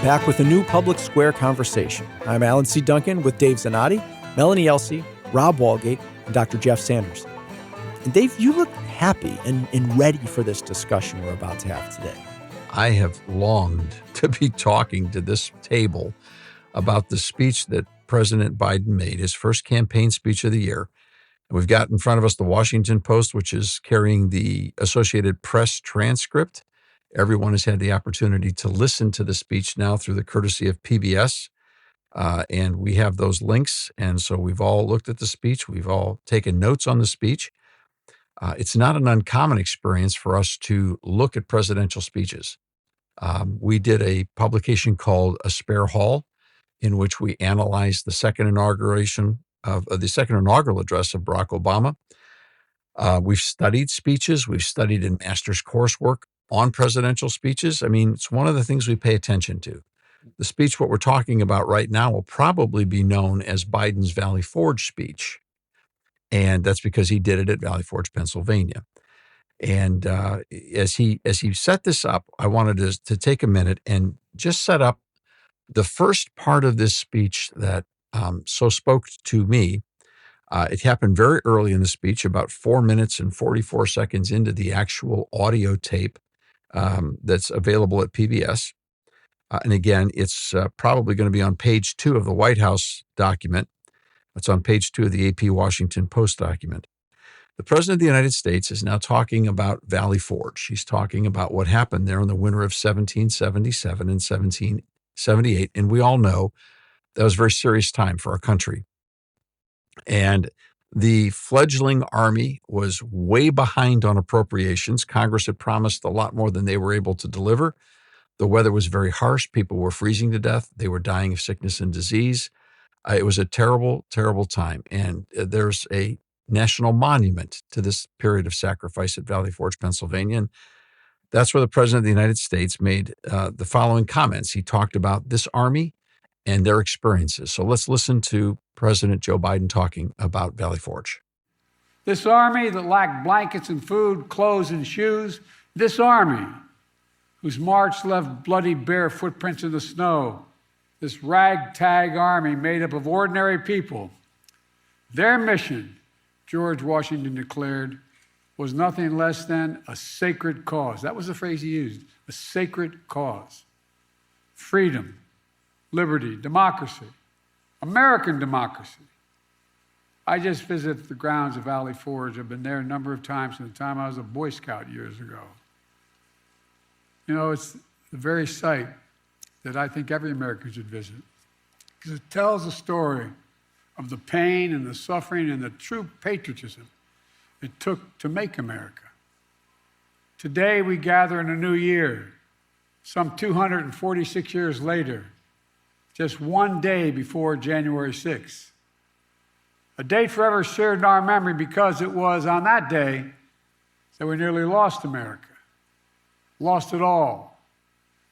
back with a new Public Square conversation. I'm Alan C. Duncan with Dave Zanotti, Melanie Elsey, Rob Walgate, and Dr. Jeff Sanders. And Dave, you look happy and ready for this discussion we're about to have today. I have longed to be talking to this table about the speech that President Biden made, his first campaign speech of the year. And we've got in front of us the Washington Post, which is carrying the Associated Press transcript. Everyone has had the opportunity to listen to the speech now through the courtesy of PBS. And we have those links. And so we've all looked at the speech. We've all taken notes on the speech. It's not an uncommon experience for us to look at presidential speeches. We did a publication called A Spare Hall, in which we analyzed the second inaugural address of Barack Obama. We've studied speeches. We've studied in master's coursework on presidential speeches. I mean, it's one of the things we pay attention to. The speech, what we're talking about right now, will probably be known as Biden's Valley Forge speech. And that's because he did it at Valley Forge, Pennsylvania. And as he set this up, I wanted to take a minute and just set up the first part of this speech that so spoke to me. It happened very early in the speech, about 4 minutes and 44 seconds into the actual audio tape that's available at PBS. And again, it's probably going to be on page 2 of the White House document. It's on page 2 of the AP Washington Post document. The President of the United States is now talking about Valley Forge. He's talking about what happened there in the winter of 1777 and 1778. And we all know that was a very serious time for our country. And the fledgling army was way behind on appropriations. Congress had promised a lot more than they were able to deliver. The weather was very harsh. People were freezing to death. They were dying of sickness and disease. It was a terrible, terrible time. And there's a national monument to this period of sacrifice at Valley Forge, Pennsylvania. And that's where the President of the United States made the following comments. He talked about this army and their experiences. So let's listen to President Joe Biden talking about Valley Forge. This army that lacked blankets and food, clothes and shoes, this army whose march left bloody bare footprints in the snow, this ragtag army made up of ordinary people, their mission, George Washington declared, was nothing less than a sacred cause. That was the phrase he used, a sacred cause. Freedom, liberty, democracy, American democracy. I just visited the grounds of Valley Forge. I've been there a number of times from the time I was a Boy Scout years ago. You know, it's the very site that I think every American should visit, because it tells a story of the pain and the suffering and the true patriotism it took to make America. Today we gather in a new year, some 246 years later, just one day before January 6th. A date forever shared in our memory because it was on that day that we nearly lost America, lost it all.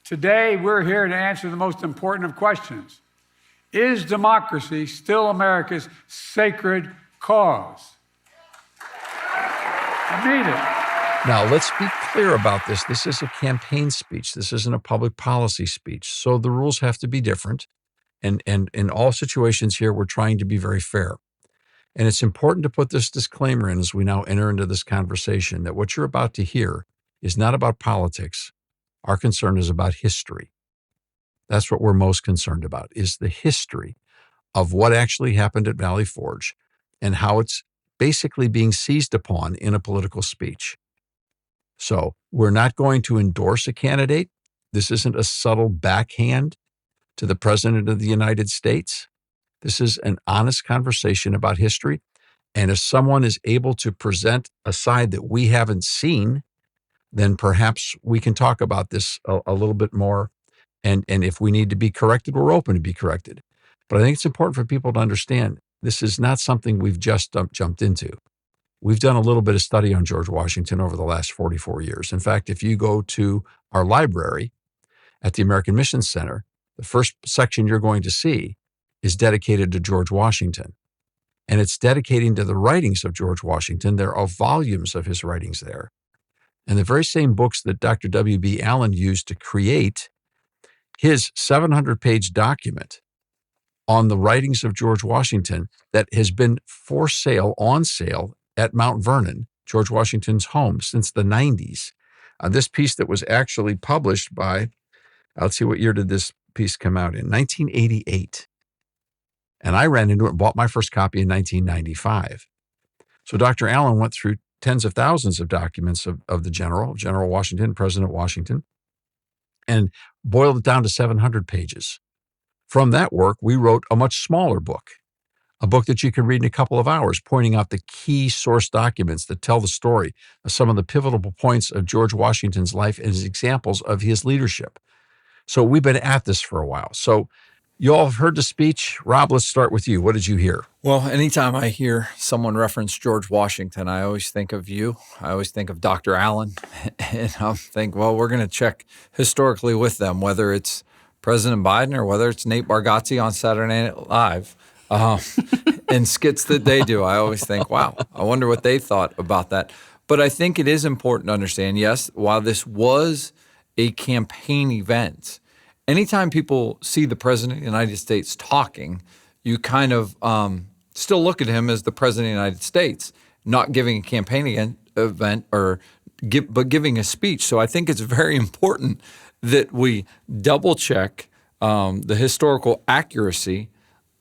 Today we're here to answer the most important of questions. Is democracy still America's sacred cause? I mean it. Now, let's be clear about this. This is a campaign speech. This isn't a public policy speech. So the rules have to be different. And in all situations here, we're trying to be very fair. And it's important to put this disclaimer in as we now enter into this conversation that what you're about to hear is not about politics. Our concern is about history. That's what we're most concerned about, is the history of what actually happened at Valley Forge and how it's basically being seized upon in a political speech. So we're not going to endorse a candidate. This isn't a subtle backhand to the President of the United States. This is an honest conversation about history. And if someone is able to present a side that we haven't seen, then perhaps we can talk about this a little bit more. And if we need to be corrected, we're open to be corrected. But I think it's important for people to understand this is not something we've just jumped into. We've done a little bit of study on George Washington over the last 44 years. In fact, if you go to our library at the American Mission Center, the first section you're going to see is dedicated to George Washington. And it's dedicating to the writings of George Washington. There are volumes of his writings there. And the very same books that Dr. W.B. Allen used to create his 700-page document on the writings of George Washington that has been on sale at Mount Vernon, George Washington's home, since the 90s. This piece that was actually published by, let's see, what year did this piece come out in? 1988. And I ran into it and bought my first copy in 1995. So Dr. Allen went through tens of thousands of documents of the General Washington, President Washington, and boiled it down to 700 pages. From that work, we wrote a much smaller book, a book that you can read in a couple of hours, pointing out the key source documents that tell the story of some of the pivotal points of George Washington's life as examples of his leadership. So we've been at this for a while. So you all have heard the speech. Rob, let's start with you. What did you hear? Well, anytime I hear someone reference George Washington, I always think of you. I always think of Dr. Allen. And I think, well, we're going to check historically with them, whether it's President Biden or whether it's Nate Bargatze on Saturday Night Live. And skits that they do, I always think, wow, I wonder what they thought about that. But I think it is important to understand, yes, while this was a campaign event, anytime people see the President of the United States talking, you kind of still look at him as the President of the United States, not giving a campaign event but giving a speech. So I think it's very important that we double check the historical accuracy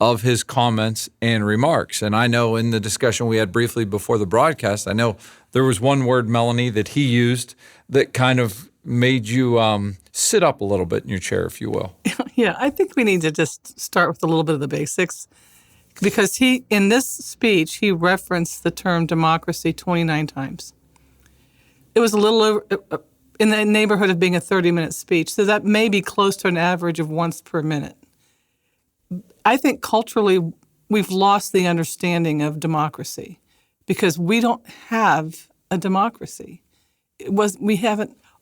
of his comments and remarks. And I know in the discussion we had briefly before the broadcast, I know there was one word, Melanie, that he used that kind of made you sit up a little bit in your chair, if you will. Yeah, I think we need to just start with a little bit of the basics, because in this speech, he referenced the term democracy 29 times. It was a little over, in the neighborhood of being a 30-minute speech, so that may be close to an average of once per minute. I think culturally, we've lost the understanding of democracy because we don't have a democracy.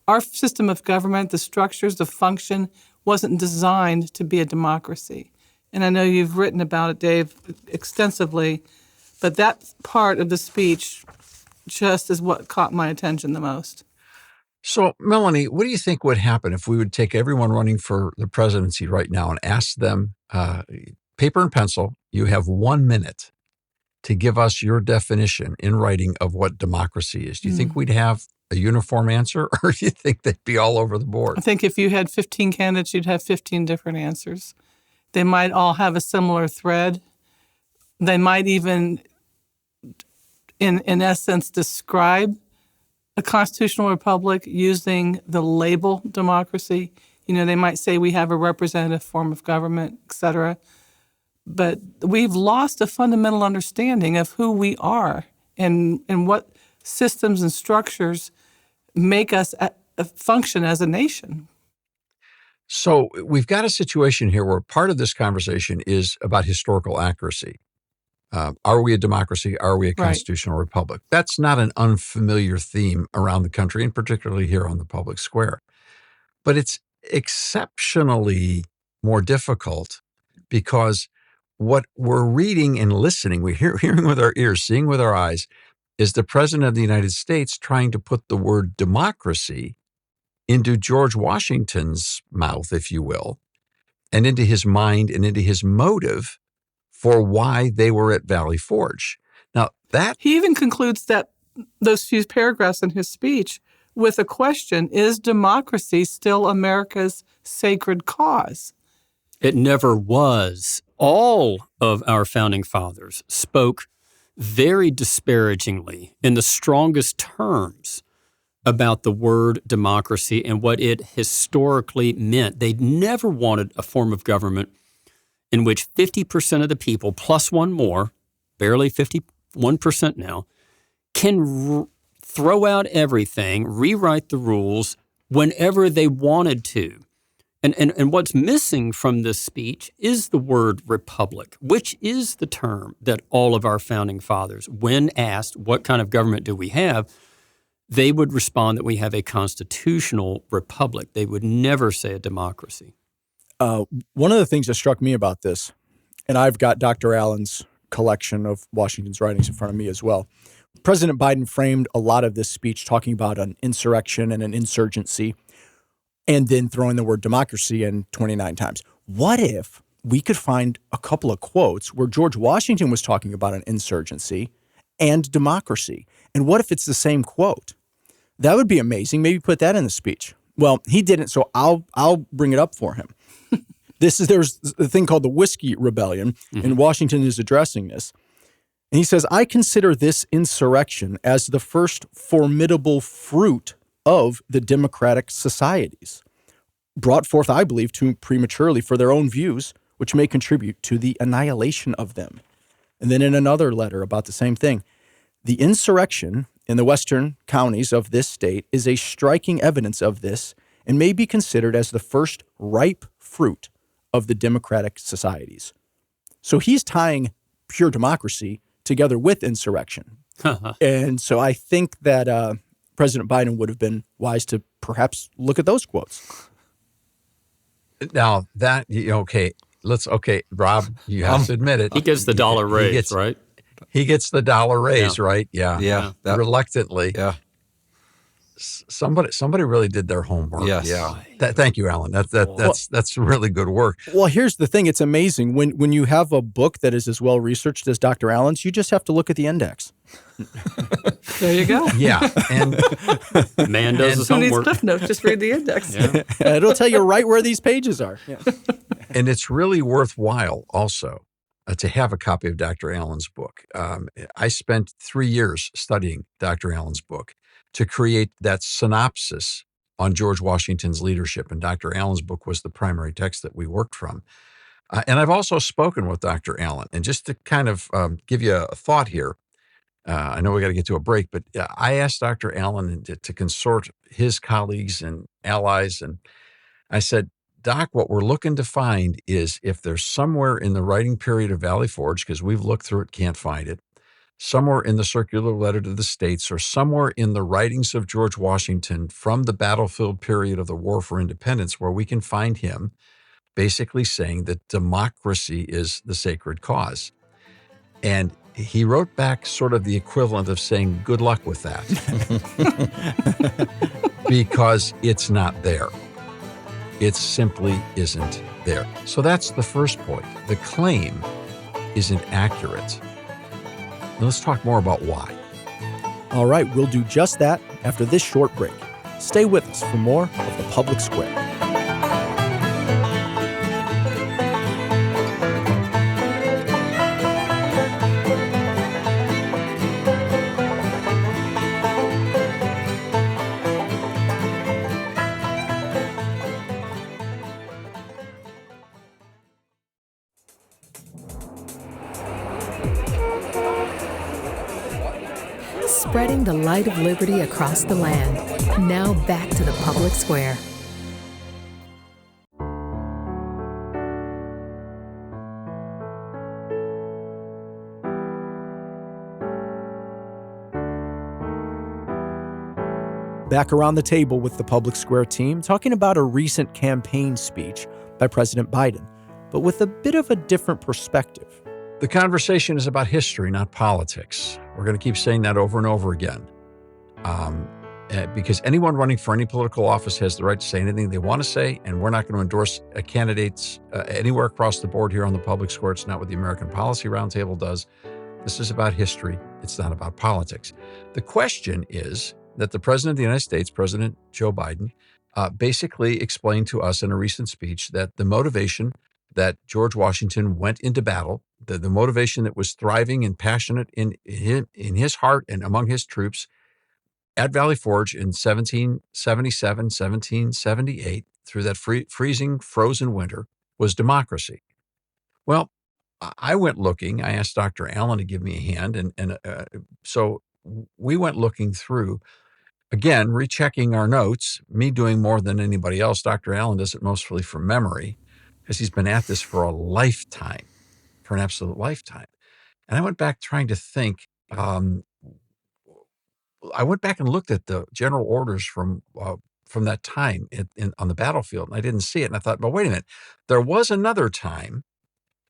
Our system of government, the structures, the function, wasn't designed to be a democracy. And I know you've written about it, Dave, extensively, but that part of the speech just is what caught my attention the most. So, Melanie, what do you think would happen if we would take everyone running for the presidency right now and ask them, paper and pencil, you have 1 minute to give us your definition in writing of what democracy is? Do you think we'd have a uniform answer, or do you think they'd be all over the board? I think if you had 15 candidates, you'd have 15 different answers. They might all have a similar thread. They might even, in essence, describe a constitutional republic using the label democracy. You know, they might say we have a representative form of government, et cetera. But we've lost a fundamental understanding of who we are and what systems and structures make us function as a nation. So we've got a situation here where part of this conversation is about historical accuracy. Are we a democracy? Are we a constitutional republic? That's not an unfamiliar theme around the country, and particularly here on the public square. But it's exceptionally more difficult because what we're reading and listening, hearing with our ears, seeing with our eyes, is the President of the United States trying to put the word democracy into George Washington's mouth, if you will, and into his mind and into his motive for why they were at Valley Forge. Now, he even concludes those few paragraphs in his speech with a question: is democracy still America's sacred cause? It never was. All of our founding fathers spoke very disparagingly in the strongest terms about the word democracy and what it historically meant. They never wanted a form of government in which 50% of the people, plus one more, barely 51% now, can throw out everything, rewrite the rules whenever they wanted to. And what's missing from this speech is the word republic, which is the term that all of our founding fathers, when asked what kind of government do we have, they would respond that we have a constitutional republic. They would never say a democracy. One of the things that struck me about this, and I've got Dr. Allen's collection of Washington's writings in front of me as well. President Biden framed a lot of this speech talking about an insurrection and an insurgency. and then throwing the word democracy in 29 times. What if we could find a couple of quotes where George Washington was talking about an insurgency and democracy? And what if it's the same quote? That would be amazing. Maybe put that in the speech. Well, he didn't, so I'll bring it up for him. There's a thing called the Whiskey Rebellion, and Washington is addressing this. And he says, I consider this insurrection as the first formidable fruit of the democratic societies, brought forth, I believe, too prematurely for their own views, which may contribute to the annihilation of them. And then in another letter about the same thing, the insurrection in the western counties of this state is a striking evidence of this and may be considered as the first ripe fruit of the democratic societies. So he's tying pure democracy together with insurrection. And so I think that President Biden would have been wise to perhaps look at those quotes. Now that, okay, Rob, you have to admit it. He gets the dollar raise, right? He gets the dollar raise, right? Yeah. Yeah. Reluctantly. Yeah. Somebody really did their homework. Yes. Yeah. Thank you, Alan. That's really good work. Well, here's the thing. It's amazing. When you have a book that is as well researched as Dr. Allen's, you just have to look at the index. There you go. Yeah. And Man does his Who needs homework. cliff notes? Just read the index. Yeah. It'll tell you right where these pages are. Yeah. and it's really worthwhile also to have a copy of Dr. Allen's book. I spent 3 years studying Dr. Allen's book to create that synopsis on George Washington's leadership. And Dr. Allen's book was the primary text that we worked from. And I've also spoken with Dr. Allen. And just to kind of give you a thought here, I know we got to get to a break, but I asked Dr. Allen to consort his colleagues and allies. And I said, Doc, what we're looking to find is if there's somewhere in the writing period of Valley Forge, because we've looked through it, can't find it, somewhere in the circular letter to the states, or somewhere in the writings of George Washington from the battlefield period of the War for Independence, where we can find him basically saying that democracy is the sacred cause. And he wrote back sort of the equivalent of saying, good luck with that, because it's not there. It simply isn't there. So that's the first point. The claim isn't accurate. Now let's talk more about why. All right, we'll do just that after this short break. Stay with us for more of The Public Square. Spreading the light of liberty across the land. Now back to the public square. Back around the table with the Public Square team, talking about a recent campaign speech by President Biden, but with a bit of a different perspective. The conversation is about history, not politics. We're going to keep saying that over and over again. Because anyone running for any political office has the right to say anything they want to say, and we're not going to endorse candidates anywhere across the board here on the Public Square. It's not what the American Policy Roundtable does. This is about history. It's not about politics. The question is that the President of the United States, President Joe Biden, basically explained to us in a recent speech that the motivation that George Washington went into battle, the motivation that was thriving and passionate in his heart and among his troops at Valley Forge in 1777, 1778, through that freezing, frozen winter, was democracy. Well, I went looking. I asked Dr. Allen to give me a hand. And so we went looking through, again, rechecking our notes, me doing more than anybody else. Dr. Allen does it mostly from memory, because he's been at this for a lifetime, for an absolute lifetime. And I went back trying to think. I went back and looked at the general orders from that time on the battlefield, and I didn't see it. And I thought, well, wait a minute. There was another time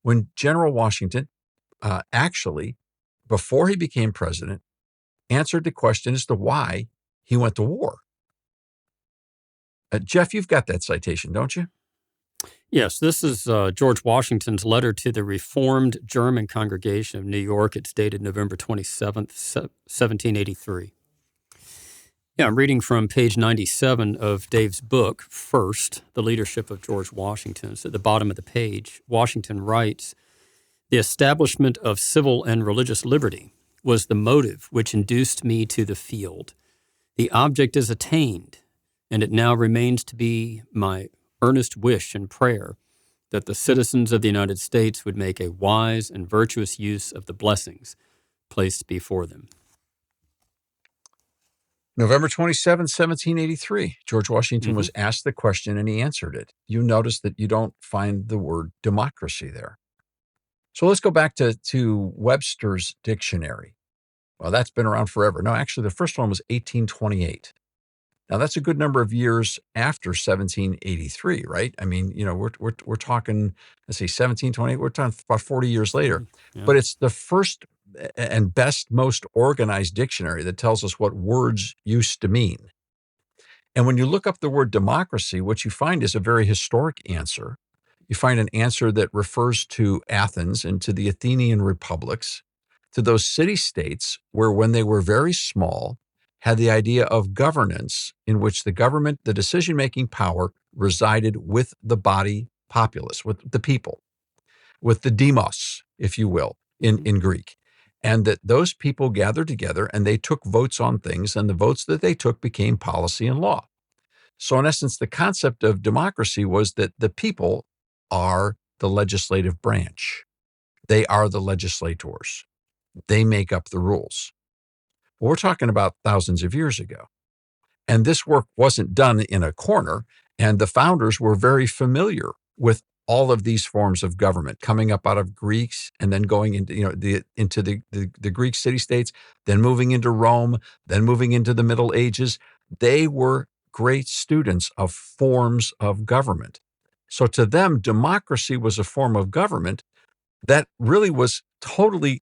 when General Washington actually, before he became president, answered the question as to why he went to war. Jeff, you've got that citation, don't you? Yes, this is George Washington's letter to the Reformed German congregation of New York. It's dated November 27th, 1783. Yeah, I'm reading from page 97 of Dave's book, First, The Leadership of George Washington. So at the bottom of the page, Washington writes, "The establishment of civil and religious liberty was the motive which induced me to the field. The object is attained, and it now remains to be my earnest wish and prayer that the citizens of the United States would make a wise and virtuous use of the blessings placed before them." November 27, 1783, George Washington was asked the question and he answered it. You notice that you don't find the word democracy there. So let's go back to Webster's dictionary. Well, that's been around forever. No, actually, the first one was 1828. Now, that's a good number of years after 1783, right? I mean, we're talking, let's say 1728, we're talking about 40 years later. Yeah. But it's the first and best, most organized dictionary that tells us what words used to mean. And when you look up the word democracy, what you find is a very historic answer. You find an answer that refers to Athens and to the Athenian republics, to those city-states where, when they were very small, had the idea of governance in which the government, the decision-making power, resided with the body populace, with the people, with the demos, if you will, in Greek. And that those people gathered together and they took votes on things, and the votes that they took became policy and law. So in essence, the concept of democracy was that the people are the legislative branch. They are the legislators. They make up the rules. Well, we're talking about thousands of years ago. And this work wasn't done in a corner, and the founders were very familiar with all of these forms of government coming up out of Greeks and then going into, the Greek city-states, then moving into Rome, then moving into the Middle Ages. They were great students of forms of government. So to them, democracy was a form of government that really was totally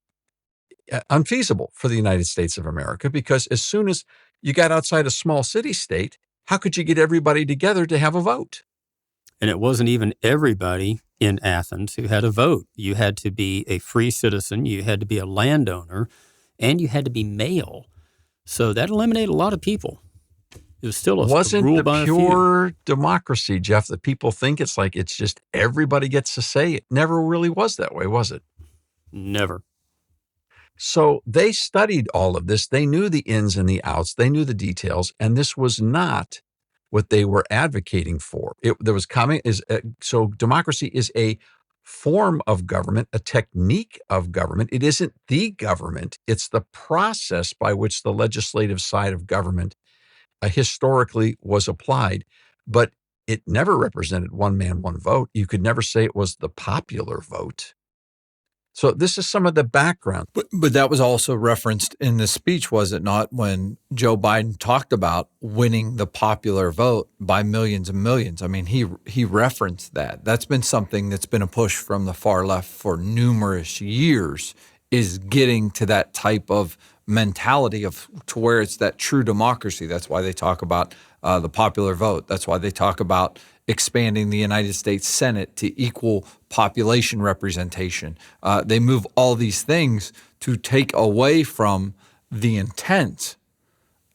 unfeasible for the United States of America, because as soon as you got outside a small city-state, how could you get everybody together to have a vote? And it wasn't even everybody in Athens who had a vote. You had to be a free citizen, you had to be a landowner, and you had to be male. So that eliminated a lot of people. It was still a rule by a few. Wasn't the pure democracy, Jeff, that people think it's like it's just everybody gets to say. It never really was that way, was it? Never. So they studied all of this. They knew the ins and the outs. They knew the details, and this was not what they were advocating for. So democracy is a form of government, a technique of government. It isn't the government. It's the process by which the legislative side of government historically was applied, but it never represented one man, one vote. You could never say it was the popular vote. So this is some of the background. But that was also referenced in the speech, was it not, when Joe Biden talked about winning the popular vote by millions and millions? I mean, he referenced that. That's been something that's been a push from the far left for numerous years, is getting to that type of mentality to where it's that true democracy. That's why they talk about the popular vote. That's why they talk about expanding the United States Senate to equal population representation. They move all these things to take away from the intent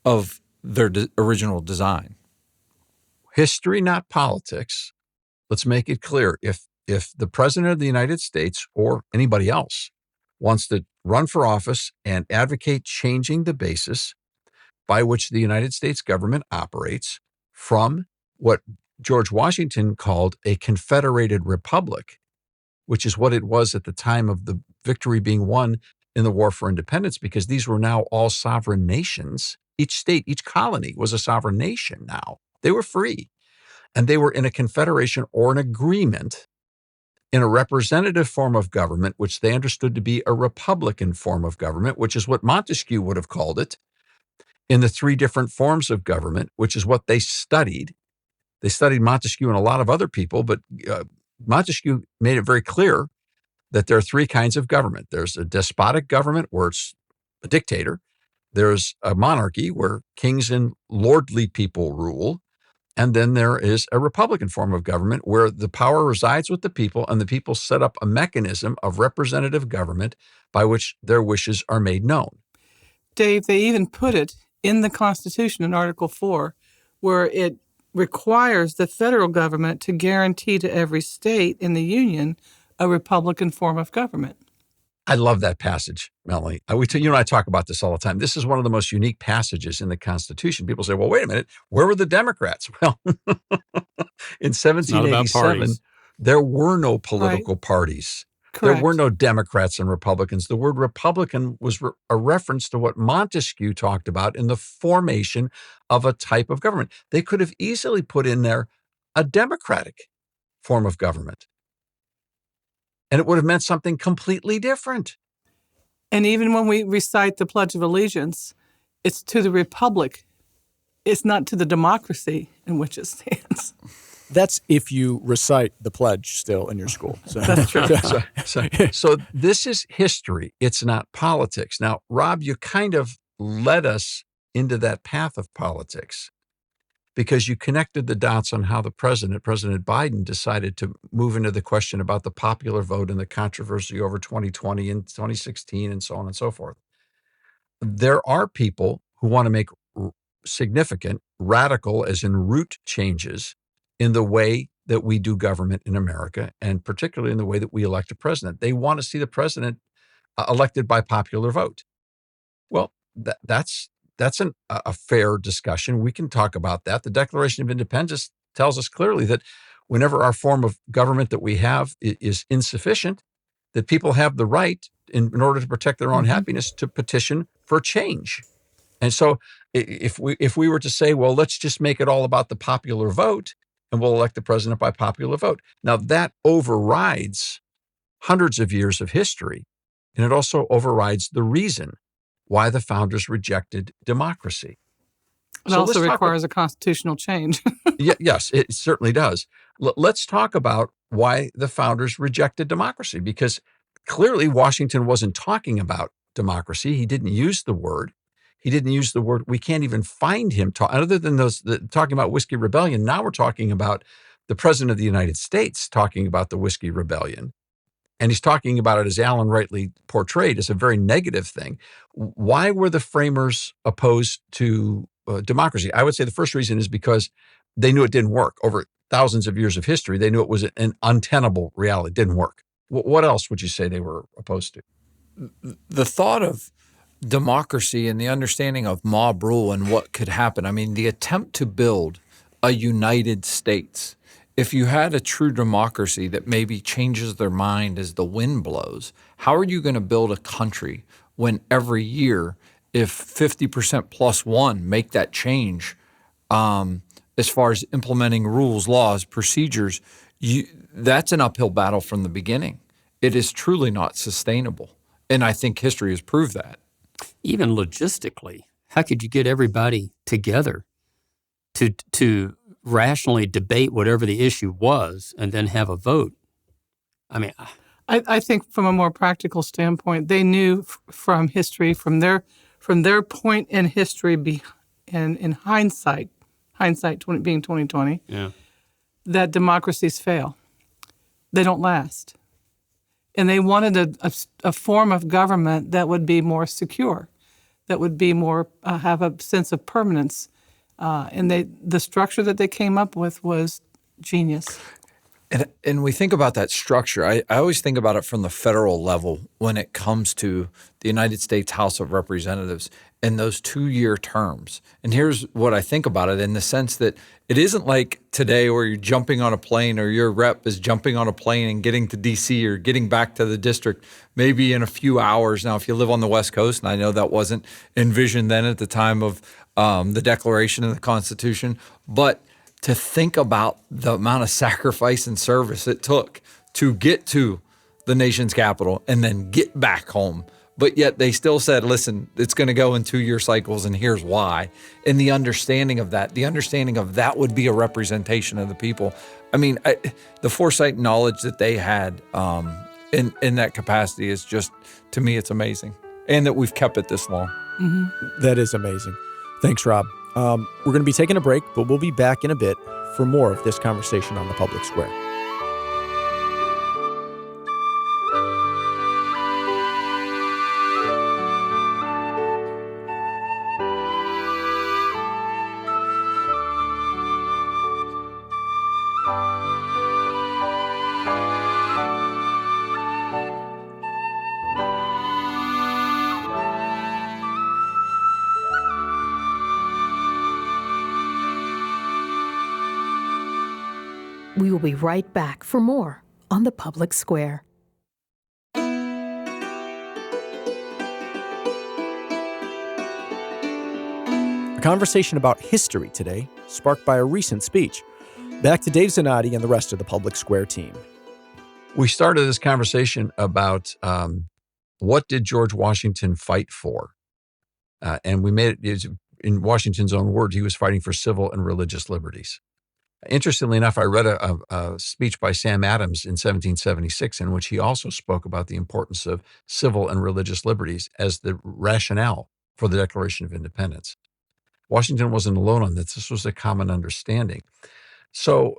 of their original design. History, not politics. Let's make it clear. If the president of the United States or anybody else wants to run for office and advocate changing the basis by which the United States government operates from what George Washington called a confederated republic, which is what it was at the time of the victory being won in the War for Independence, because these were now all sovereign nations. Each state, each colony was a sovereign nation now. They were free, and they were in a confederation or an agreement in a representative form of government, which they understood to be a republican form of government, which is what Montesquieu would have called it, in the three different forms of government, which is what they studied. They studied Montesquieu and a lot of other people, but Montesquieu made it very clear that there are three kinds of government. There's a despotic government where it's a dictator. There's a monarchy where kings and lordly people rule. And then there is a Republican form of government where the power resides with the people and the people set up a mechanism of representative government by which their wishes are made known. Dave, they even put it in the Constitution in Article 4, where it requires the federal government to guarantee to every state in the Union a Republican form of government. I love that passage, Melanie. You and I talk about this all the time. This is one of the most unique passages in the Constitution. People say, well, wait a minute, where were the Democrats? Well, in 1787, there were no political parties. Correct. There were no Democrats and Republicans. The word Republican was a reference to what Montesquieu talked about in the formation of a type of government. They could have easily put in there a democratic form of government, and it would have meant something completely different. And even when we recite the Pledge of Allegiance, it's to the Republic. It's not to the democracy in which it stands. That's if you recite the pledge still in your school. So. That's true. So this is history. It's not politics. Now, Rob, you kind of led us into that path of politics because you connected the dots on how President Biden, decided to move into the question about the popular vote and the controversy over 2020 and 2016 and so on and so forth. There are people who want to make significant, radical, as in root changes in the way that we do government in America, and particularly in the way that we elect a president. They want to see the president elected by popular vote. Well, that's a fair discussion. We can talk about that. The Declaration of Independence tells us clearly that whenever our form of government that we have is insufficient, that people have the right, in order to protect their own happiness, to petition for change. And so if we were to say, well, let's just make it all about the popular vote, and we'll elect the president by popular vote. Now, that overrides hundreds of years of history, and it also overrides the reason why the founders rejected democracy. It also requires a constitutional change. Yes, it certainly does. Let's talk about why the founders rejected democracy, because clearly Washington wasn't talking about democracy. He didn't use the word. He didn't use the word. We can't even find him other than talking about Whiskey Rebellion. Now we're talking about the President of the United States talking about the Whiskey Rebellion. And he's talking about it, as Alan rightly portrayed, as a very negative thing. Why were the framers opposed to democracy? I would say the first reason is because they knew it didn't work. Over thousands of years of history, they knew it was an untenable reality. It didn't work. What else would you say they were opposed to? The thought of democracy and the understanding of mob rule and what could happen. I mean, the attempt to build a United States. If you had a true democracy that maybe changes their mind as the wind blows, how are you going to build a country when every year, if 50% plus one make that change, as far as implementing rules, laws, procedures, that's an uphill battle from the beginning. It is truly not sustainable. And I think history has proved that. Even logistically, how could you get everybody together to rationally debate whatever the issue was and then have a vote? I mean, I think from a more practical standpoint, they knew from history, from their point in history, and in hindsight being 2020, that democracies fail. They don't last. And they wanted a form of government that would be more secure, that would be more have a sense of permanence. And the structure that they came up with was genius. And we think about that structure. I always think about it from the federal level when it comes to the United States House of Representatives and those 2-year terms. And here's what I think about it in the sense that it isn't like today where you're jumping on a plane or your rep is jumping on a plane and getting to D.C. or getting back to the district maybe in a few hours. Now, if you live on the West Coast, and I know that wasn't envisioned then at the time of the Declaration and the Constitution, but to think about the amount of sacrifice and service it took to get to the nation's capital and then get back home. But yet they still said, listen, it's going to go in 2-year cycles and here's why. And the understanding of that would be a representation of the people. I mean, the foresight and knowledge that they had in that capacity is just, to me, it's amazing. And that we've kept it this long. Mm-hmm. That is amazing. Thanks, Rob. We're going to be taking a break, but we'll be back in a bit for more of this conversation on the public square. We will be right back for more on the public square. A conversation about history today, sparked by a recent speech. Back to Dave Zanotti and the rest of the Public Square team. We started this conversation about what did George Washington fight for? And we made it, in Washington's own words, he was fighting for civil and religious liberties. Interestingly enough, I read a speech by Sam Adams in 1776 in which he also spoke about the importance of civil and religious liberties as the rationale for the Declaration of Independence. Washington wasn't alone on this. This was a common understanding. So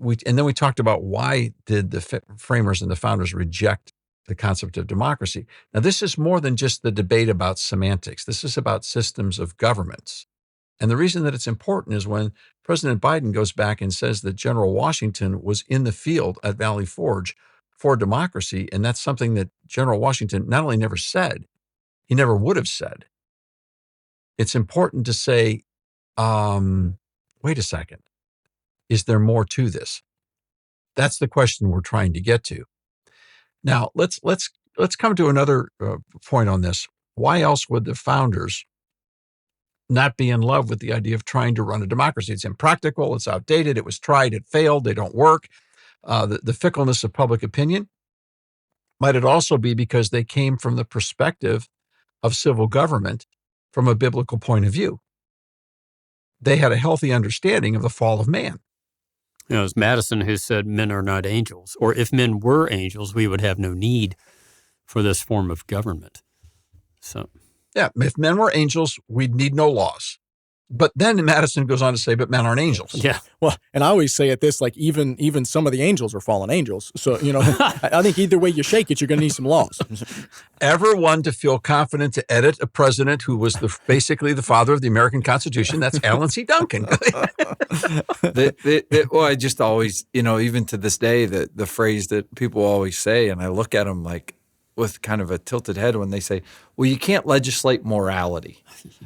then we talked about why did the framers and the founders reject the concept of democracy. Now, this is more than just the debate about semantics. This is about systems of governments. And the reason that it's important is when President Biden goes back and says that General Washington was in the field at Valley Forge for democracy, and that's something that General Washington not only never said, he never would have said. It's important to say, wait a second, is there more to this? That's the question we're trying to get to. Now, let's come to another point on this. Why else would the founders not be in love with the idea of trying to run a democracy? It's impractical. It's outdated. It was tried. It failed. They don't work. The fickleness of public opinion. Might it also be because they came from the perspective of civil government from a biblical point of view? They had a healthy understanding of the fall of man. You know, it's Madison who said men are not angels, or if men were angels, we would have no need for this form of government. So, yeah, if men were angels, we'd need no laws. But then Madison goes on to say, but men aren't angels. Yeah. Well, and I always say it this, like even some of the angels are fallen angels. So, I think either way you shake it, you're going to need some laws. Ever one to feel confident to edit a president who was basically the father of the American Constitution? That's Alan C. Duncan. Well, I just always, even to this day, the phrase that people always say, and I look at them like with kind of a tilted head when they say, well, you can't legislate morality.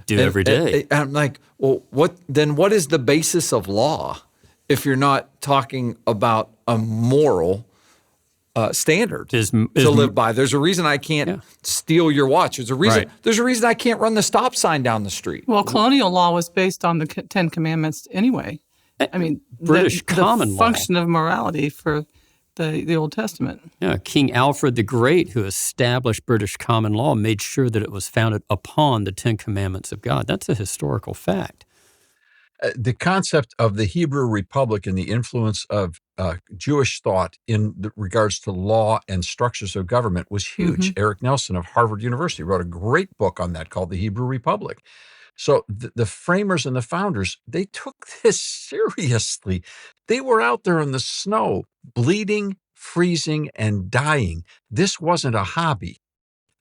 Do every day. And I'm like, well, what is the basis of law if you're not talking about a moral standard to live by? There's a reason I can't steal your watch. There's a reason. Right. There's a reason I can't run the stop sign down the street. Well, colonial law was based on the Ten Commandments anyway. I mean, British common the law. function of morality for the Old Testament. Yeah, King Alfred the Great, who established British common law, made sure that it was founded upon the Ten Commandments of God. That's a historical fact. The concept of the Hebrew Republic and the influence of Jewish thought in regards to law and structures of government was huge. Mm-hmm. Eric Nelson of Harvard University wrote a great book on that called The Hebrew Republic. So the framers and the founders, they took this seriously. They were out there in the snow, bleeding, freezing, and dying. This wasn't a hobby.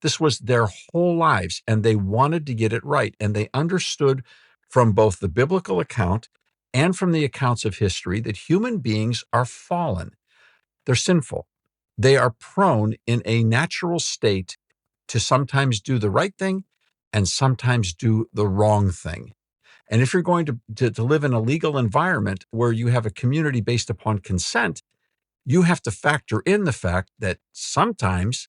This was their whole lives, and they wanted to get it right. And they understood from both the biblical account and from the accounts of history that human beings are fallen. They're sinful. They are prone in a natural state to sometimes do the right thing and sometimes do the wrong thing. And if you're going to live in a legal environment where you have a community based upon consent, you have to factor in the fact that sometimes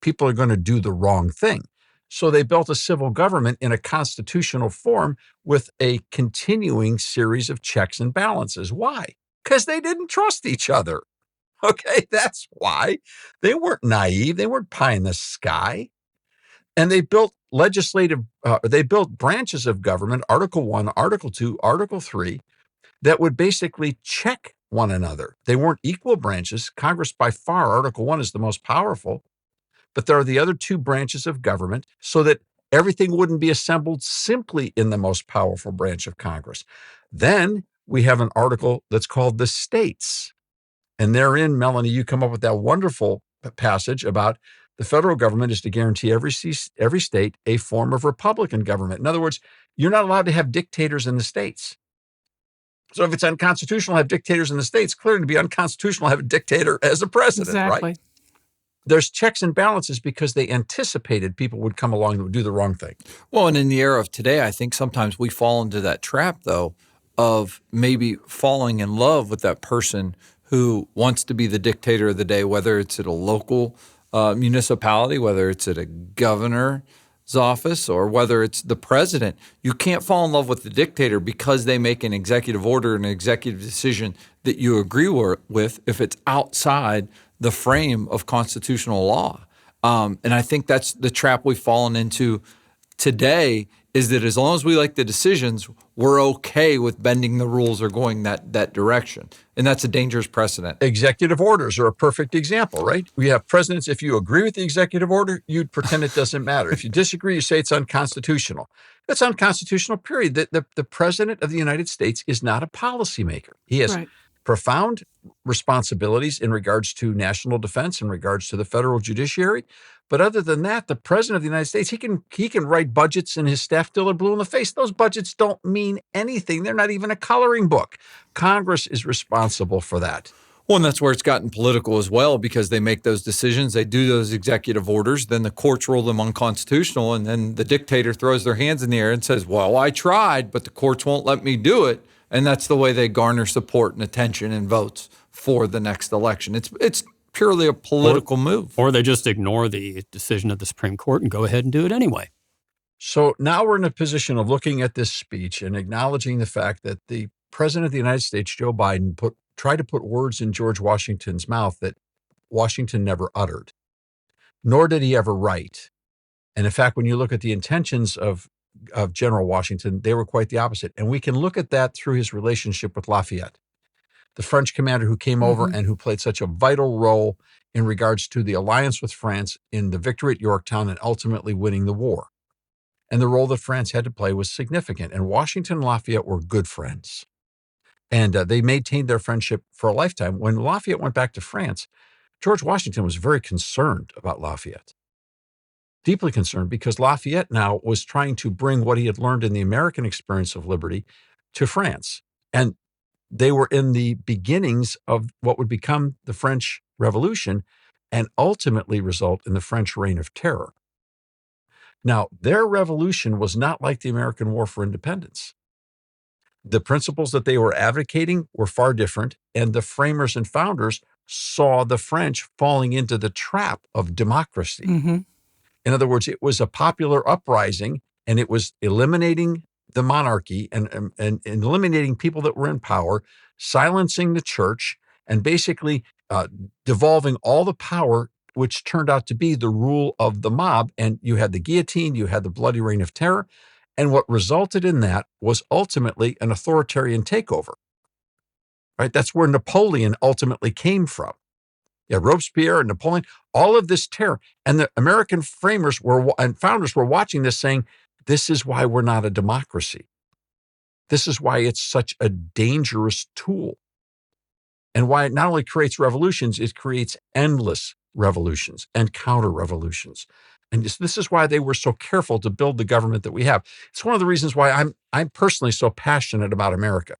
people are going to do the wrong thing. So they built a civil government in a constitutional form with a continuing series of checks and balances. Why? Because they didn't trust each other. Okay, that's why. They weren't naive. They weren't pie in the sky. And they built they built branches of government, Article 1, Article 2, Article 3, that would basically check one another. They weren't equal branches. Congress, by far, Article 1 is the most powerful. But there are the other two branches of government so that Everything wouldn't be assembled simply in the most powerful branch of Congress. Then we have an article that's called the states. And therein, Melanie, you come up with that wonderful passage about the federal government is to guarantee every state a form of Republican government. In other words, you're not allowed to have dictators in the states. So if it's unconstitutional to have dictators in the states, clearly to be unconstitutional to have a dictator as a president, Exactly. right? There's checks and balances because they anticipated people would come along and would do the wrong thing. Well, and in the era of today, I think sometimes we fall into that trap, though, of maybe falling in love with that person who wants to be the dictator of the day, whether it's at a local municipality, whether it's at a governor's office, or whether it's the president. You can't fall in love with the dictator because they make an executive order, an executive decision that you agree with if it's outside the frame of constitutional law. And I think that's the trap we've fallen into today, is that as long as we like the decisions, we're okay with bending the rules or going that direction. And that's a dangerous precedent. Executive orders are a perfect example, right? We have presidents, if you agree with the executive order, you'd pretend it doesn't matter. If you disagree, you say it's unconstitutional. That's unconstitutional, period. The president of the United States is not a policymaker. He has profound responsibilities in regards to national defense, in regards to the federal judiciary. But other than that, the president of the United States, he can write budgets and his staff till they're blue in the face. Those budgets don't mean anything. They're not even a coloring book. Congress is responsible for that. Well, and that's where it's gotten political as well, because they make those decisions, they do those executive orders, then the courts rule them unconstitutional, and then the dictator throws their hands in the air and says, well, I tried, but the courts won't let me do it. And that's the way they garner support and attention and votes for the next election. It's purely a political move. Or they just ignore the decision of the Supreme Court and go ahead and do it anyway. So now we're in a position of looking at this speech and acknowledging the fact that the President of the United States, Joe Biden, tried to put words in George Washington's mouth that Washington never uttered, nor did he ever write. And in fact, when you look at the intentions of General Washington, they were quite the opposite. And we can look at that through his relationship with Lafayette, the French commander who came over and who played such a vital role in regards to the alliance with France in the victory at Yorktown and ultimately winning the war. And the role that France had to play was significant. And Washington and Lafayette were good friends. And they maintained their friendship for a lifetime. When Lafayette went back to France, George Washington was very concerned about Lafayette. Deeply concerned, because Lafayette now was trying to bring what he had learned in the American experience of liberty to France. And they were in the beginnings of what would become the French Revolution and ultimately result in the French Reign of Terror. Now, their revolution was not like the American War for Independence. The principles that they were advocating were far different, and the framers and founders saw the French falling into the trap of democracy. In other words, it was a popular uprising, and it was eliminating the monarchy and eliminating people that were in power, silencing the church, and basically devolving all the power, which turned out to be the rule of the mob. And you had the guillotine, you had the bloody reign of terror. And what resulted in that was ultimately an authoritarian takeover. Right? That's where Napoleon ultimately came from. Yeah, Robespierre and Napoleon, all of this terror. And the American framers and founders were watching this saying, this is why we're not a democracy. This is why it's such a dangerous tool. And why it not only creates revolutions, it creates endless revolutions and counter-revolutions. And this is why they were so careful to build the government that we have. It's one of the reasons why I'm personally so passionate about America,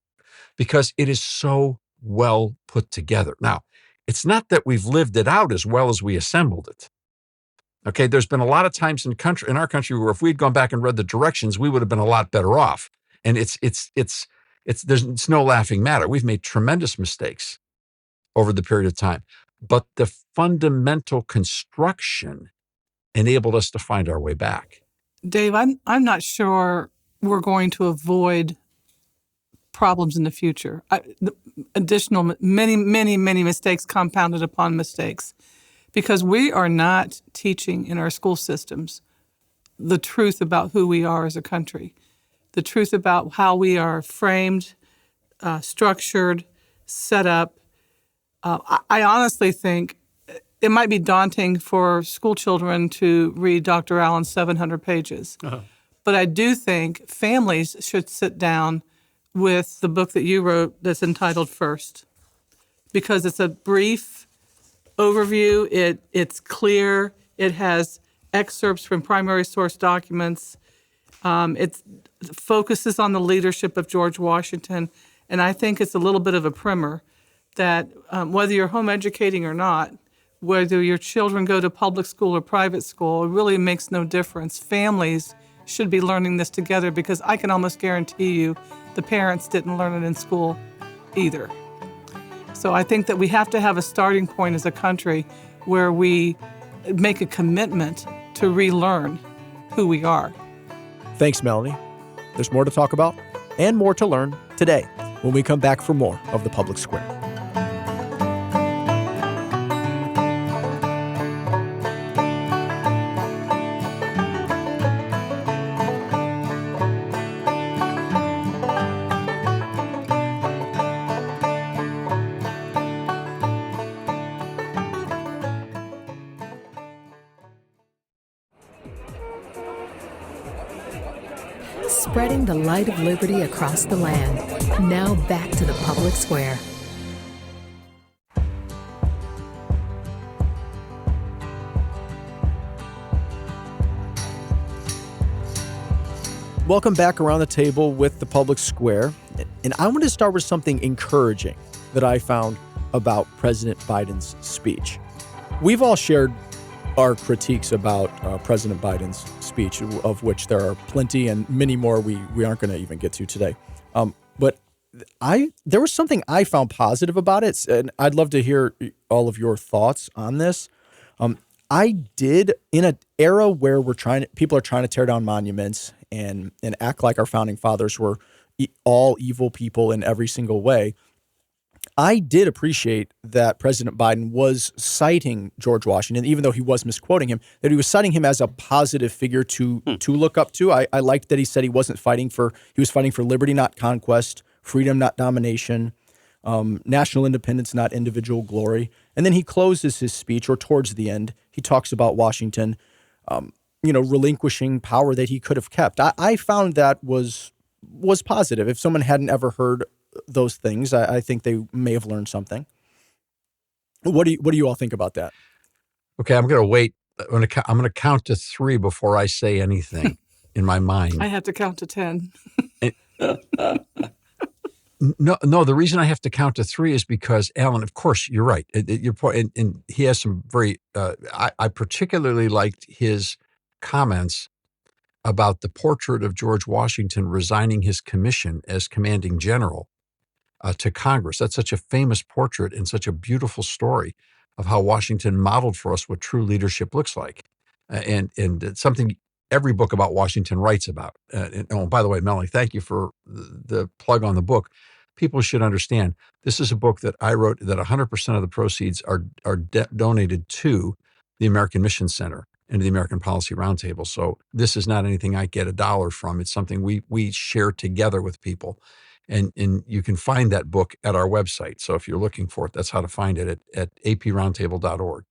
because it is so well put together. Now, it's not that we've lived it out as well as we assembled it. Okay, there's been a lot of times in our country where if we'd gone back and read the directions, we would have been a lot better off. And it's no laughing matter. We've made tremendous mistakes over the period of time, but the fundamental construction enabled us to find our way back. Dave, I'm not sure we're going to avoid problems in the future. Many mistakes compounded upon mistakes, because we are not teaching in our school systems the truth about who we are as a country, the truth about how we are framed, structured, set up. I honestly think it might be daunting for school children to read Dr. Allen's 700 pages. But I do think families should sit down with the book that you wrote that's entitled First, because it's a brief overview. It's clear. It has excerpts from primary source documents. It focuses on the leadership of George Washington. And I think it's a little bit of a primer that whether you're home educating or not, whether your children go to public school or private school, it really makes no difference. Families should be learning this together, because I can almost guarantee you the parents didn't learn it in school either. So I think that we have to have a starting point as a country where we make a commitment to relearn who we are. Thanks, Melanie. There's more to talk about and more to learn today when we come back for more of The Public Square. Spreading the light of liberty across the land. Now back to the public square. Welcome back around the table with the public square. And I want to start with something encouraging that I found about President Biden's speech. We've all shared our critiques about President Biden's speech, of which there are plenty and many more we aren't going to even get to today. But there was something I found positive about it, and I'd love to hear all of your thoughts on this. I did, in an era where people are trying to tear down monuments and act like our founding fathers were all evil people in every single way, I did appreciate that President Biden was citing George Washington, even though he was misquoting him, that he was citing him as a positive figure to look up to. I liked that he said he was fighting for liberty, not conquest, freedom, not domination, national independence, not individual glory. And then he closes his speech, or towards the end, he talks about Washington, relinquishing power that he could have kept. I found that was positive. If someone hadn't ever heard those things, I think they may have learned something. What do you all think about that? Okay, I'm going to wait. I'm going to count to 3 before I say anything in my mind. I have to count to 10. No. The reason I have to count to 3 is because, Alan, of course, you're right. Your point, and he has some very. I particularly liked his comments about the portrait of George Washington resigning his commission as commanding general to Congress. That's such a famous portrait and such a beautiful story of how Washington modeled for us what true leadership looks like. And it's something every book about Washington writes about. By the way, Melanie, thank you for the plug on the book. People should understand this is a book that I wrote that 100% of the proceeds are donated to the American Mission Center and to the American Policy Roundtable. So this is not anything I get $1 from. It's something we share together with people. And you can find that book at our website. So if you're looking for it, that's how to find it at aproundtable.org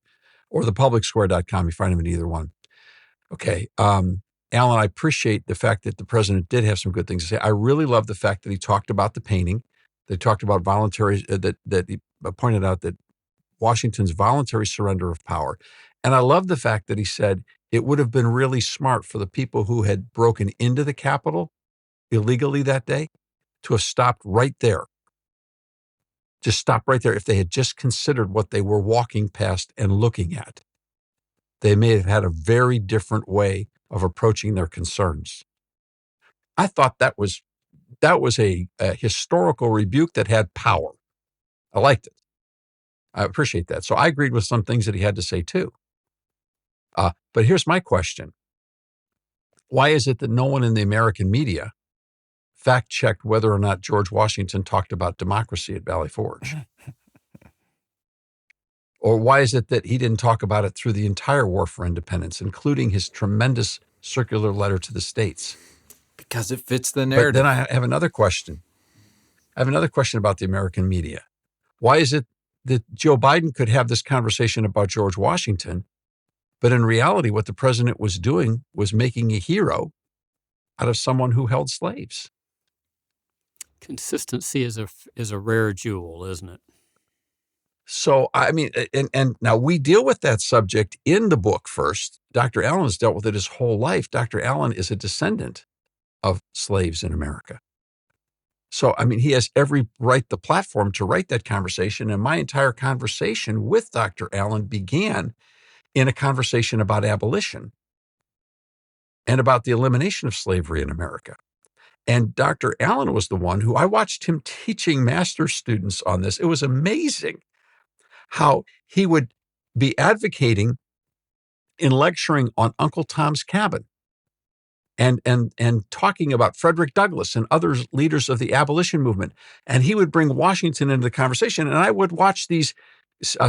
or thepublicsquare.com. You find them at either one. Okay. Alan, I appreciate the fact that the president did have some good things to say. I really love the fact that he talked about the painting. They talked about voluntary, that he pointed out that Washington's voluntary surrender of power. And I love the fact that he said it would have been really smart for the people who had broken into the Capitol illegally that day to have stopped right there. Just stop right there. If they had just considered what they were walking past and looking at, they may have had a very different way of approaching their concerns. I thought that was a historical rebuke that had power. I liked it. I appreciate that. So I agreed with some things that he had to say too. But here's my question. Why is it that no one in the American media fact-checked whether or not George Washington talked about democracy at Valley Forge? Or why is it that he didn't talk about it through the entire War for Independence, including his tremendous circular letter to the states? Because it fits the narrative. But then I have another question. I have another question about the American media. Why is it that Joe Biden could have this conversation about George Washington, but in reality, what the president was doing was making a hero out of someone who held slaves. Consistency is a rare jewel, isn't it? So, I mean, and now we deal with that subject in the book first. Dr. Allen has dealt with it his whole life. Dr. Allen is a descendant of slaves in America. So, I mean, he has every right, the platform to write that conversation. And my entire conversation with Dr. Allen began in a conversation about abolition and about the elimination of slavery in America. And Dr. Allen was the one who I watched him teaching master's students on this. It was amazing how he would be advocating in lecturing on Uncle Tom's Cabin and talking about Frederick Douglass and other leaders of the abolition movement. And he would bring Washington into the conversation. And I would watch these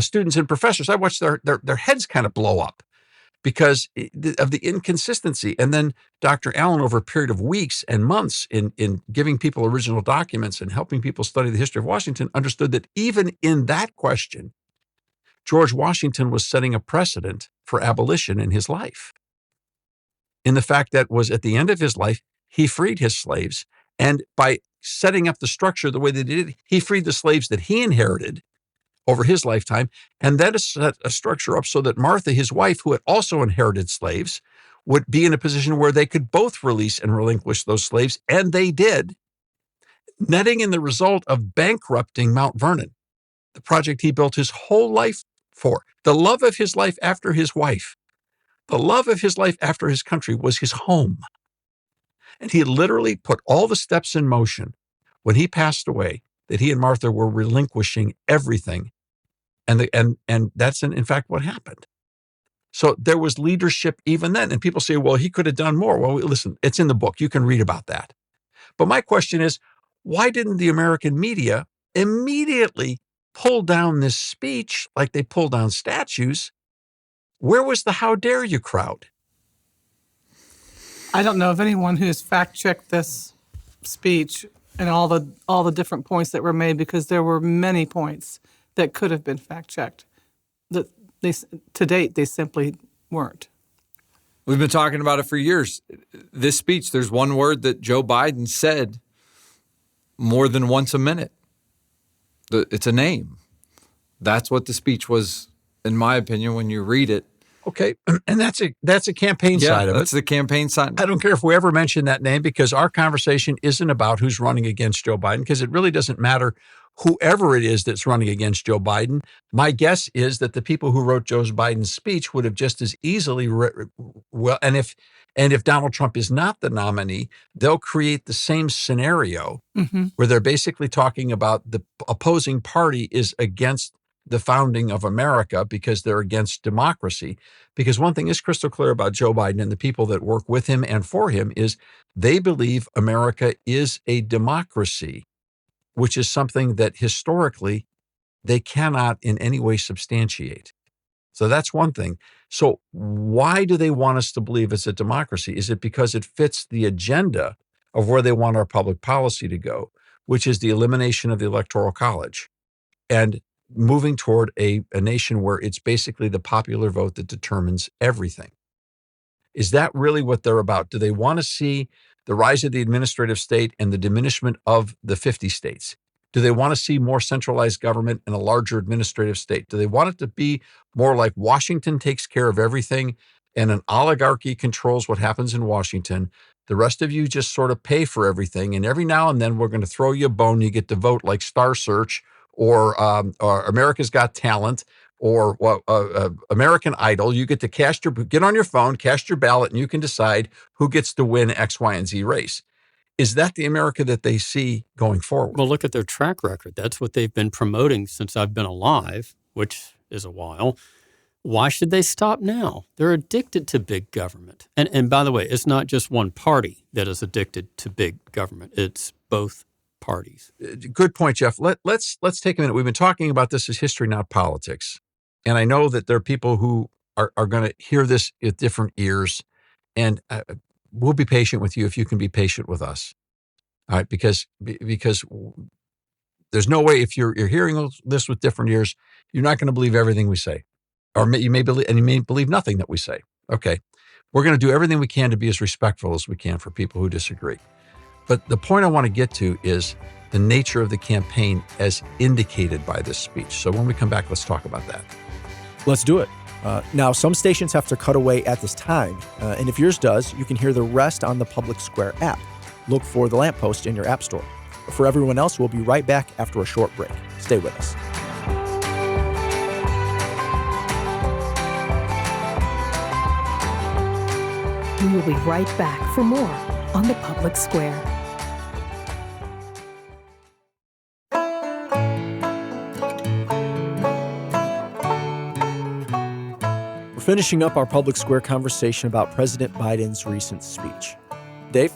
students and professors, I watched their heads kind of blow up because of the inconsistency. And then Dr. Allen, over a period of weeks and months in giving people original documents and helping people study the history of Washington, understood that even in that question, George Washington was setting a precedent for abolition in his life. In the fact that was at the end of his life, he freed his slaves. And by setting up the structure the way that he did, he freed the slaves that he inherited over his lifetime, and then set a structure up so that Martha, his wife, who had also inherited slaves, would be in a position where they could both release and relinquish those slaves, and they did, netting in the result of bankrupting Mount Vernon, the project he built his whole life for. The love of his life after his wife, the love of his life after his country was his home. And he literally put all the steps in motion when he passed away that he and Martha were relinquishing everything. And that's in fact what happened. So there was leadership even then. And people say, well, he could have done more. Well, listen, it's in the book. You can read about that. But my question is, why didn't the American media immediately pull down this speech like they pull down statues? Where was the how dare you crowd? I don't know of anyone who has fact-checked this speech and all the different points that were made, because there were many points that could have been fact-checked. To date, they simply weren't. We've been talking about it for years. This speech, there's one word that Joe Biden said more than once a minute. It's a name. That's what the speech was, in my opinion, when you read it. Okay, and that's a campaign side of it. That's the campaign side. I don't care if we ever mention that name, because our conversation isn't about who's running against Joe Biden, because it really doesn't matter whoever it is that's running against Joe Biden. My guess is that the people who wrote Joe Biden's speech would have just as easily and if Donald Trump is not the nominee, they'll create the same scenario where they're basically talking about the opposing party is against the founding of America because they're against democracy. Because one thing is crystal clear about Joe Biden and the people that work with him and for him is they believe America is a democracy, which is something that historically they cannot in any way substantiate. So that's one thing. So why do they want us to believe it's a democracy? Is it because it fits the agenda of where they want our public policy to go, which is the elimination of the Electoral College and moving toward a nation where it's basically the popular vote that determines everything? Is that really what they're about? Do they want to see the rise of the administrative state and the diminishment of the 50 states? Do they want to see more centralized government and a larger administrative state? Do they want it to be more like Washington takes care of everything and an oligarchy controls what happens in Washington? The rest of you just sort of pay for everything. And every now and then we're going to throw you a bone. You get to vote like Star Search or America's Got Talent or American Idol. You get to get on your phone, cast your ballot, and you can decide who gets to win X, Y, and Z race. Is that the America that they see going forward? Well, look at their track record. That's what they've been promoting since I've been alive, which is a while. Why should they stop now? They're addicted to big government. And by the way, it's not just one party that is addicted to big government. It's both parties. Good point, Jeff. Let's take a minute. We've been talking about this as history, not politics. And I know that there are people who are going to hear this with different ears. And we'll be patient with you if you can be patient with us. All right, because there's no way if you're hearing this with different ears, you're not going to believe everything we say, or you may believe nothing that we say. Okay, we're going to do everything we can to be as respectful as we can for people who disagree. But the point I want to get to is the nature of the campaign as indicated by this speech. So when we come back, let's talk about that. Let's do it. Now, some stations have to cut away at this time, and if yours does, you can hear the rest on the Public Square app. Look for The Lamppost in your app store. For everyone else, we'll be right back after a short break. Stay with us. We will be right back for more on the Public Square. We're finishing up our Public Square conversation about President Biden's recent speech. Dave?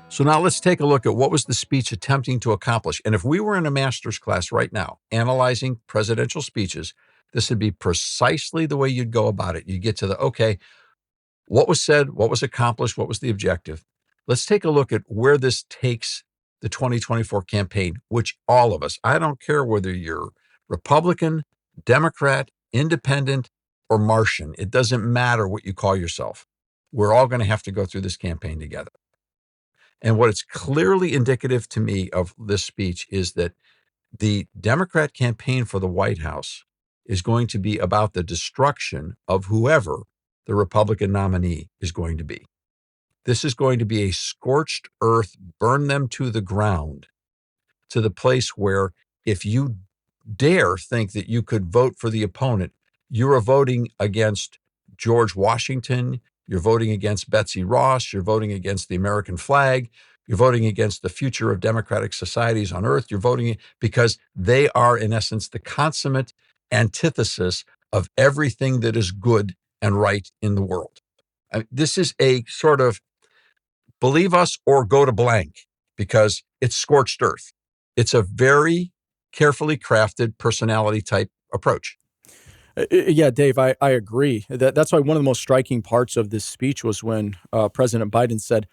So now let's take a look at what was the speech attempting to accomplish. And if we were in a master's class right now, analyzing presidential speeches, this would be precisely the way you'd go about it. You get to okay, what was said, what was accomplished, what was the objective? Let's take a look at where this takes the 2024 campaign, which all of us, I don't care whether you're Republican, Democrat, Independent, or Martian, it doesn't matter what you call yourself. We're all going to have to go through this campaign together. And what it's clearly indicative to me of this speech is that the Democrat campaign for the White House is going to be about the destruction of whoever the Republican nominee is going to be. This is going to be a scorched earth, burn them to the ground, to the place where if you dare think that you could vote for the opponent, you are voting against George Washington, you're voting against Betsy Ross, you're voting against the American flag, you're voting against the future of democratic societies on earth, you're voting because they are, in essence, the consummate antithesis of everything that is good and right in the world. This is a sort of believe us or go to blank, because it's scorched earth. It's a very carefully crafted personality type approach. Yeah, Dave, I agree. That's why one of the most striking parts of this speech was when President Biden said,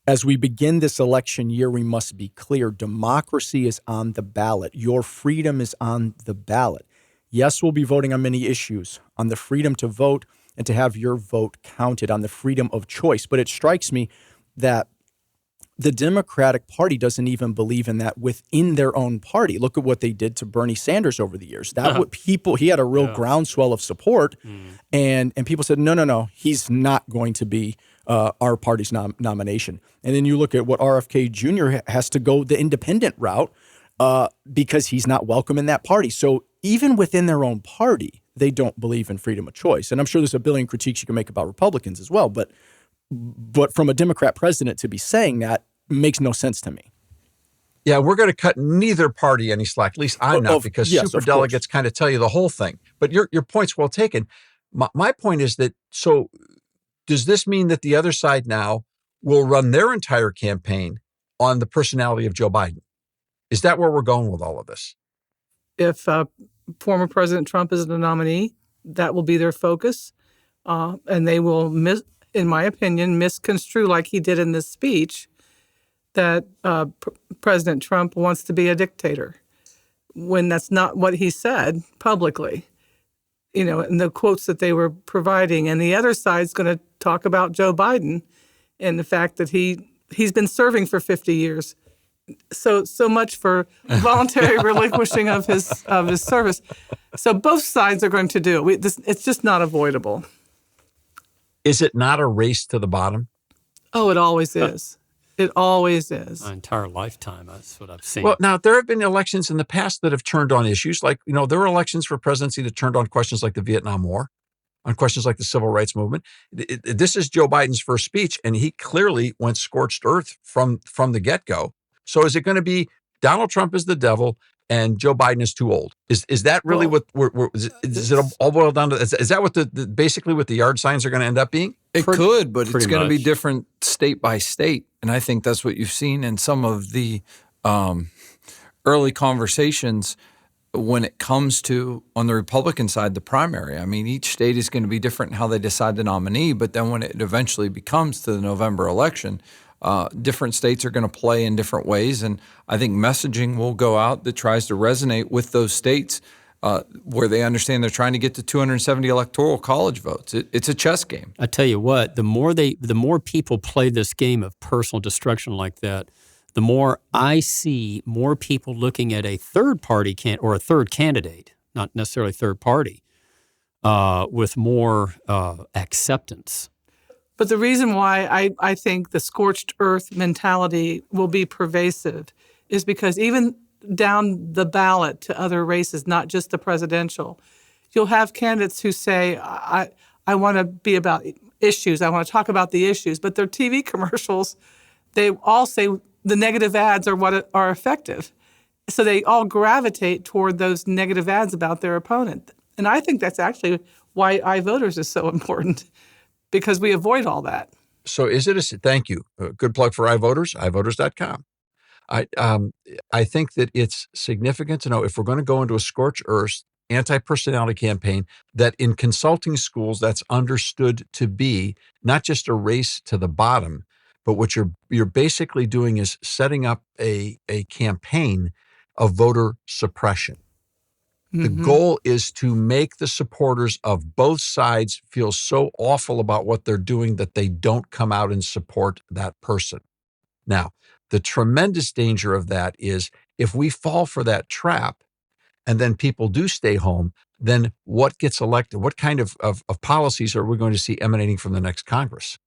as we begin this election year, we must be clear. Democracy is on the ballot. Your freedom is on the ballot. Yes, we'll be voting on many issues, on the freedom to vote and to have your vote counted, on the freedom of choice. But it strikes me that the Democratic Party doesn't even believe in that within their own party. Look at what they did to Bernie Sanders over the years. He had a real groundswell of support, and people said, no, he's not going to be our party's nomination. And then you look at what RFK Jr. has to go the independent route because he's not welcome in that party. So even within their own party, they don't believe in freedom of choice. And I'm sure there's a billion critiques you can make about Republicans as well, but from a Democrat president to be saying that makes no sense to me. Yeah, we're going to cut neither party any slack. At least I'm not, because superdelegates kind of tell you the whole thing. But your point's well taken. My point is that, so does this mean that the other side now will run their entire campaign on the personality of Joe Biden? Is that where we're going with all of this? If former President Trump is the nominee, that will be their focus. And they will, in my opinion, misconstrue, like he did in this speech, that President Trump wants to be a dictator, when that's not what he said publicly, and the quotes that they were providing. And the other side's going to talk about Joe Biden and the fact that he's been serving for 50 years. So much for voluntary relinquishing of his service. So both sides are going to do it. It's just not avoidable. Is it not a race to the bottom? Oh, it always is. It always is. My entire lifetime, that's what I've seen. Well, now, there have been elections in the past that have turned on issues. Like, there were elections for presidency that turned on questions like the Vietnam War, on questions like the civil rights movement. This is Joe Biden's first speech, and he clearly went scorched earth from the get-go. So is it going to be Donald Trump is the devil and Joe Biden is too old? Is that really what is it all boiled down to? Is that what basically what the yard signs are going to end up being? It could, but it's going to be much. different state by state. And I think that's what you've seen in some of the early conversations when it comes to, on the Republican side, the primary. I mean, each state is going to be different in how they decide the nominee, but then when it eventually becomes to the November election, Different states are going to play in different ways, and I think messaging will go out that tries to resonate with those states where they understand they're trying to get to 270 electoral college votes. It's a chess game. I tell you what, the more people play this game of personal destruction like that, the more I see more people looking at a third party or a third candidate, not necessarily third party, with more acceptance. But the reason why I think the scorched earth mentality will be pervasive is because even down the ballot to other races, not just the presidential, you'll have candidates who say, I want to be about issues, I want to talk about the issues, but their TV commercials, they all say the negative ads are what are effective. So they all gravitate toward those negative ads about their opponent. And I think that's actually why iVoters is so important, because we avoid all that. So thank you. Good plug for iVoters, iVoters.com. I think that it's significant to know if we're going to go into a scorched earth anti-personality campaign, that in consulting schools, that's understood to be not just a race to the bottom, but what you're basically doing is setting up a campaign of voter suppression. The goal is to make the supporters of both sides feel so awful about what they're doing that they don't come out and support that person. Now, the tremendous danger of that is if we fall for that trap and then people do stay home, then what gets elected? What kind of policies are we going to see emanating from the next Congress?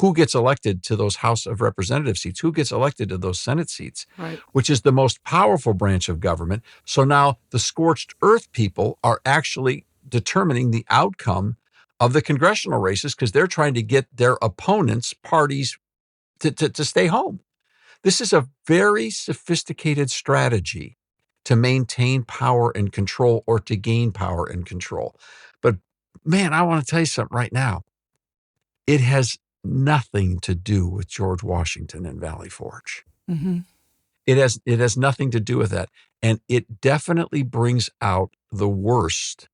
Who gets elected to those House of Representative seats? Who gets elected to those Senate seats? Right. Which is the most powerful branch of government. So now the scorched earth people are actually determining the outcome of the congressional races because they're trying to get their opponents' parties to stay home. This is a very sophisticated strategy to maintain power and control or to gain power and control. But man, I want to tell you something right now. It has nothing to do with George Washington and Valley Forge. Mm-hmm. It has nothing to do with that. And it definitely brings out the worst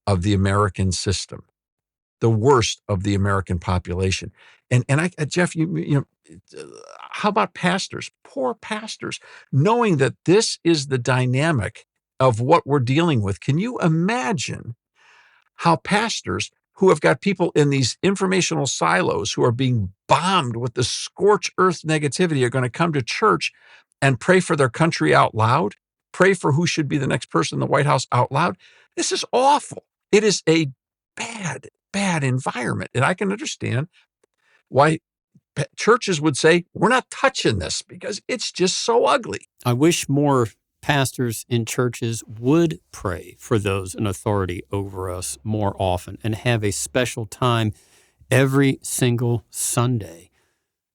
of the American system, the worst of the American population. And Jeff, how about pastors, poor pastors, knowing that this is the dynamic of what we're dealing with? Can you imagine how pastors who have got people in these informational silos who are being bombed with the scorched earth negativity are going to come to church and pray for their country out loud, pray for who should be the next person in the White House out loud? This is awful. It is a bad, bad environment. And I can understand why churches would say, we're not touching this because it's just so ugly. I wish more pastors in churches would pray for those in authority over us more often and have a special time every single Sunday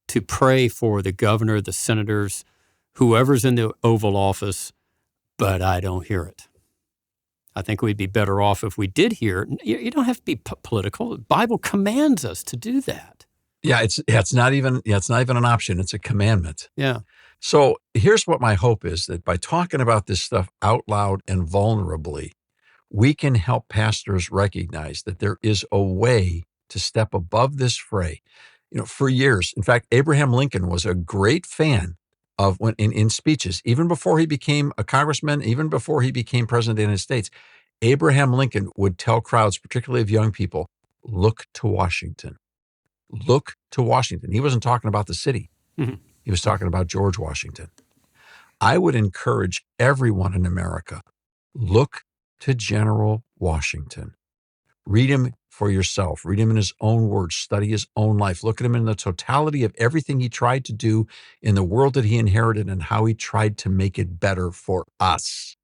to pray for the governor, the senators, whoever's in the Oval Office, but I don't hear it. I think we'd be better off if we did hear it. You don't have to be political. The Bible commands us to do that. Yeah, it's not even an option. It's a commandment. Yeah. So here's what my hope is, that by talking about this stuff out loud and vulnerably, we can help pastors recognize that there is a way to step above this fray. For years, in fact, Abraham Lincoln was a great fan of when in speeches, even before he became a congressman, even before he became president of the United States, Abraham Lincoln would tell crowds, particularly of young people, look to Washington. Look to Washington. He wasn't talking about the city. Mm-hmm. He was talking about George Washington. I would encourage everyone in America, look to General Washington. Read him for yourself. Read him in his own words. Study his own life. Look at him in the totality of everything he tried to do in the world that he inherited and how he tried to make it better for us.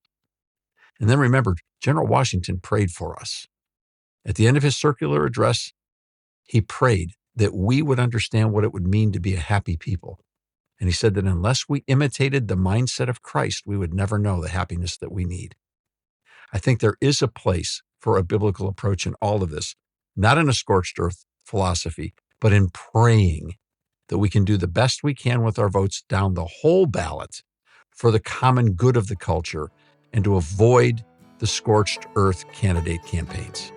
And then remember, General Washington prayed for us. At the end of his circular address, he prayed that we would understand what it would mean to be a happy people. And he said that unless we imitated the mindset of Christ, we would never know the happiness that we need. I think there is a place for a biblical approach in all of this, not in a scorched earth philosophy, but in praying that we can do the best we can with our votes down the whole ballot for the common good of the culture and to avoid the scorched earth candidate campaigns.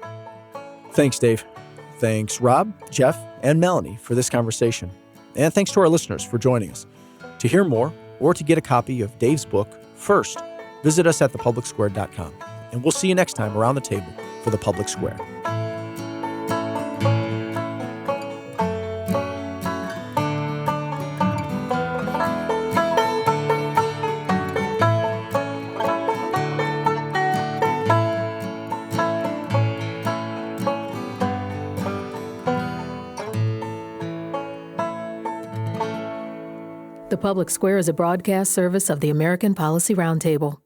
Thanks, Dave. Thanks, Rob, Jeff, and Melanie for this conversation. And thanks to our listeners for joining us. To hear more or to get a copy of Dave's book, First, visit us at thepublicsquare.com. And we'll see you next time around the table for The Public Square. The Public Square is a broadcast service of the American Policy Roundtable.